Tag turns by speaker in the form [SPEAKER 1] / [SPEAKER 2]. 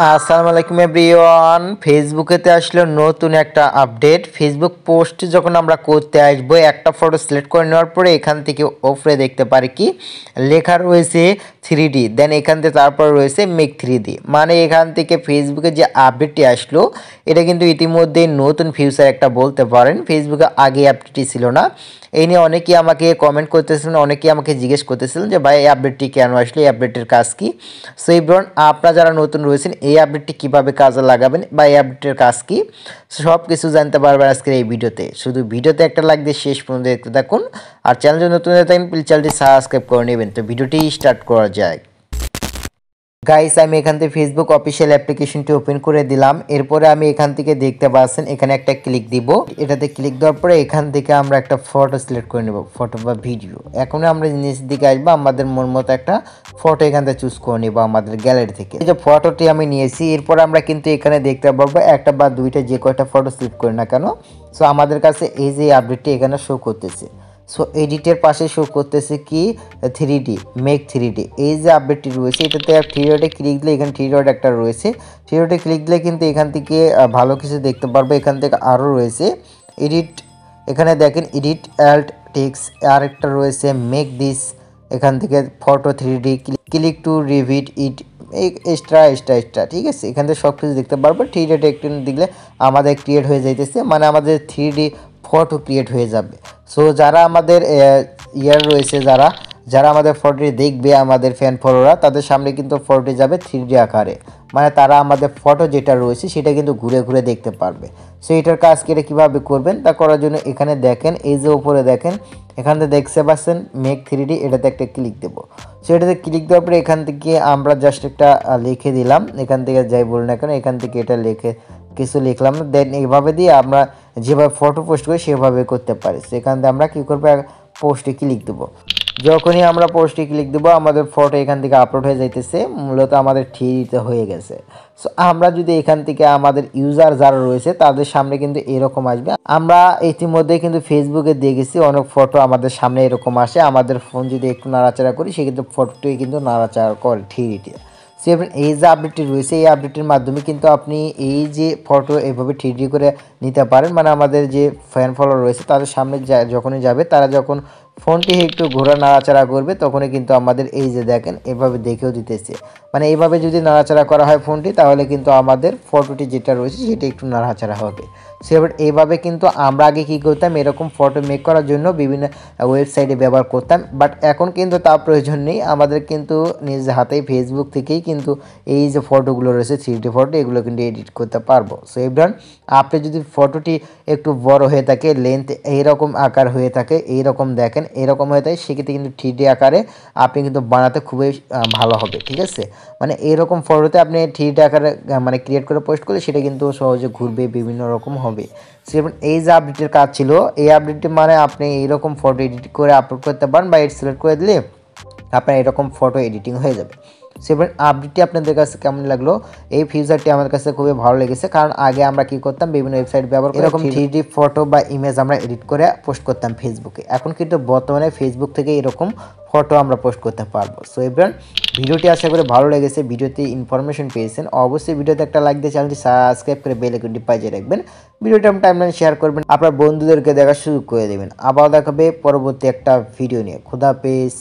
[SPEAKER 1] আসসালামু আলাইকুম এভরিওয়ান। ফেসবুকেতে আসলে নতুন একটা আপডেট। ফেসবুক পোস্ট যখন আমরা করতে আসবো, একটা ফটো সিলেক্ট করে নেওয়ার পরে এখান থেকে ওপরে দেখতে পারি কি লেখা রয়েছে 3D, দেন এখান থেকে তারপর রয়েছে মেক 3D। মানে এখান থেকে ফেসবুকে যে আপডেটটি আসলো, এটা কিন্তু ইতিমধ্যে নতুন ফিউচার একটা বলতে পারেন। ফেসবুকে আগে আপডেটটি ছিল না। এই নিয়ে অনেকেই আমাকে কমেন্ট করতেছিলেন, অনেকেই আমাকে জিজ্ঞেস করতেছিলেন যে ভাই এই আপডেটটি কেন আসলো, এই আপডেটের কাজ কি। সো এভরিওয়ান, আপনারা যারা নতুন রয়েছেন এই আপডেটটি কীভাবে কাজে লাগাবেন বা এই আপডেটের কাজ কি, সব কিছু জানতে পারবেন আজকের এই ভিডিওতে। শুধু ভিডিওতে একটা লাইক দিয়ে শেষ পর্যন্ত দেখতে থাকুন। আর চ্যানেল নতুন হয়ে থাকেন প্লিজ চ্যানেলটি সাবস্ক্রাইব করে নেবেন। তো ভিডিওটি স্টার্ট করা যায়। গাইস, আমি এখান থেকে ফেসবুক অফিসিয়াল অ্যাপ্লিকেশনটি ওপেন করে দিলাম। এরপরে আমি এখান থেকে দেখতে পাচ্ছেন এখানে একটা ক্লিক দিব। এটাতে ক্লিক দেওয়ার পরে এখান থেকে আমরা একটা ফটো সিলেক্ট করে নেব, ফটো বা ভিডিও। এখন আমরা নিচের দিকে আসবো, আমাদের মন মতো একটা ফটো এখান থেকে চুজ করে নেব আমাদের গ্যালারি থেকে। এই যে ফটোটি আমি নিয়েছি, এরপর আমরা কিন্তু এখানে দেখতে পারবো একটা বা দুইটা যে কয়টা ফটো সিলেক্ট করি না কেন, সো আমাদের কাছে এই যে আপডেটটি এখানে শো করতেছে। সো এডিটের পাশে শো করতেছে কি 3D, মেক 3D। এই যে আপডেটটি রয়েছে এটাতে 3 ডটে ক্লিক দিলে এখানে 3 ডট একটা রয়েছে, 3 ডটে ক্লিক দিলে কিন্তু এখান থেকে ভালো কিছু দেখতে পারবে। এখান থেকে আরও রয়েছে এডিট, এখানে দেখেন এডিট অ্যাল্ট টেক্সট, আরেকটা রয়েছে মেক দিস, এখান থেকে photo 3D, click to Revit it, extra extra extra. ঠিক আছে, এখান থেকে সব কিছু দেখতে পারবো। 3 ডটে একটু দিলে আমাদের ক্রিয়েট হয়ে যাইতেছে, মানে আমাদের 3D ফটো ক্রিয়েট হয়ে যাবে। সো যারা আমাদের ইয়ার রয়েছে, যারা আমাদের ফটোটি দেখবে, আমাদের ফ্যান ফলোরা, তাদের সামনে কিন্তু ফটোটি যাবে 3D আকারে। মানে তারা আমাদের ফটো যেটা রয়েছে সেটা কিন্তু ঘুরে ঘুরে দেখতে পারবে। সো এটার কাজ কেটে কীভাবে করবেন তা করার জন্য এখানে দেখেন, এই যে উপরে দেখেন এখান থেকে দেখতে পাচ্ছেন মেক 3D, এটাতে একটা ক্লিক দেবো। সো এটাতে ক্লিক দেওয়ার পরে এখান থেকে আমরা জাস্ট একটা লিখে দিলাম, এখান থেকে যাই বলুন না কেন এখান থেকে এটা লিখে কিছু লিখলাম, দেন এইভাবে দিয়ে আমরা যেভাবে ফটো পোস্ট করি সেভাবে করতে পারি। সেখান থেকে আমরা কী করবো, পোস্টে ক্লিক দেবো। যখনই আমরা পোস্টে ক্লিক দেবো আমাদের ফটো এখান থেকে আপলোড হয়ে যাইতেছে, মূলত আমাদের 3Dতে হয়ে গেছে। সো আমরা যদি এখান থেকে আমাদের ইউজার যারা রয়েছে তাদের সামনে কিন্তু এরকম আসবে। আমরা ইতিমধ্যে কিন্তু ফেসবুকে দেখেছি অনেক ফটো আমাদের সামনে এরকম আসে। আমাদের ফোন যদি একটু নাড়াচাড়া করি সে কিন্তু ফটোটি কিন্তু নাড়াচাড়া করে 3Dতে। সো এবার এই যে আপডেটটি রয়েছে এই আপডেটের মাধ্যমে কিন্তু আপনি এই যে ফটো এভাবে 3D করে নিতে পারেন। মানে আমাদের যে ফ্যান ফলোয়ার রয়েছে তাদের সামনে যখনই যাবে, তারা যখন ফোনটি একটু ঘোরা নাড়াচাড়া করবে তখনই কিন্তু আমাদের এই যে দেখেন এভাবে দেখেও দিতেছে। মানে এইভাবে যদি নাড়াচাড়া করা হয় ফোনটি, তাহলে কিন্তু আমাদের ফটোটি যেটা রয়েছে সেটা একটু নাড়াচাড়া হবে। সো এবার এইভাবে কিন্তু আমরা আগে কী করতাম, এরকম ফটো মেক করার জন্য বিভিন্ন ওয়েবসাইটে ব্যবহার করতাম, বাট এখন কিন্তু তা প্রয়োজন নেই। আমাদের কিন্তু নিজ হাতেই ফেসবুক থেকেই কিন্তু এই যে ফটোগুলো রয়েছে 3D ফটো, এগুলো কিন্তু এডিট করতে পারবো। সো এবার আপনি যদি ফটোটি একটু বড় হয়ে থাকে, লেন্থ এইরকম আকার হয়ে থাকে, এইরকম দেখেন এরকম হয়ে থাকে, সেক্ষেত্রে কিন্তু 3D আকারে আপনি কিন্তু বানাতে খুবই ভালো হবে। ঠিক আছে, মানে এইরকম ফটোতে আপনি 3D আকারে মানে ক্রিয়েট করে পোস্ট করলে সেটা কিন্তু সহজে ঘুরবে, বিভিন্ন রকম হবে। সেরকম এই যে আপডেটের কাজ ছিল, এই আপডেটটি মানে আপনি এইরকম ফটো এডিট করে আপলোড করতে পারেন বা এড সিলেক্ট করে দিলে আপনার এরকম ফটো এডিটিং হয়ে যাবে। সেভেন আপডেটটি আপনাদের কাছে কেমন লাগলো? এই ফিচারটি আমার কাছে খুবই ভালো লেগেছে, কারণ আগে আমরা কি করতাম, বিভিন্ন ওয়েবসাইট ব্যবহার করে এরকম 3D ফটো বা ইমেজ আমরা এডিট করে পোস্ট করতাম ফেসবুকে। এখন কিন্তু বর্তমানে ফেসবুক থেকে এরকম ফটো আমরা পোস্ট করতে পারবো। সো এবার ভিডিওটি আশা করি ভালো লেগেছে, ভিডিওতে ইনফরমেশন পেয়েছেন। অবশ্যই ভিডিওতে একটা লাইক দিয়ে চ্যানেলটি সাবস্ক্রাইব করে বেল আইকনটি বাজিয়ে রাখবেন। ভিডিওটা টাইমলাইন শেয়ার করবেন, আপনার বন্ধুদেরকে দেখার সুযোগ করে দেবেন। আবার দেখাবে পরবর্তী একটা ভিডিও নিয়ে। খোদা হাফেজ।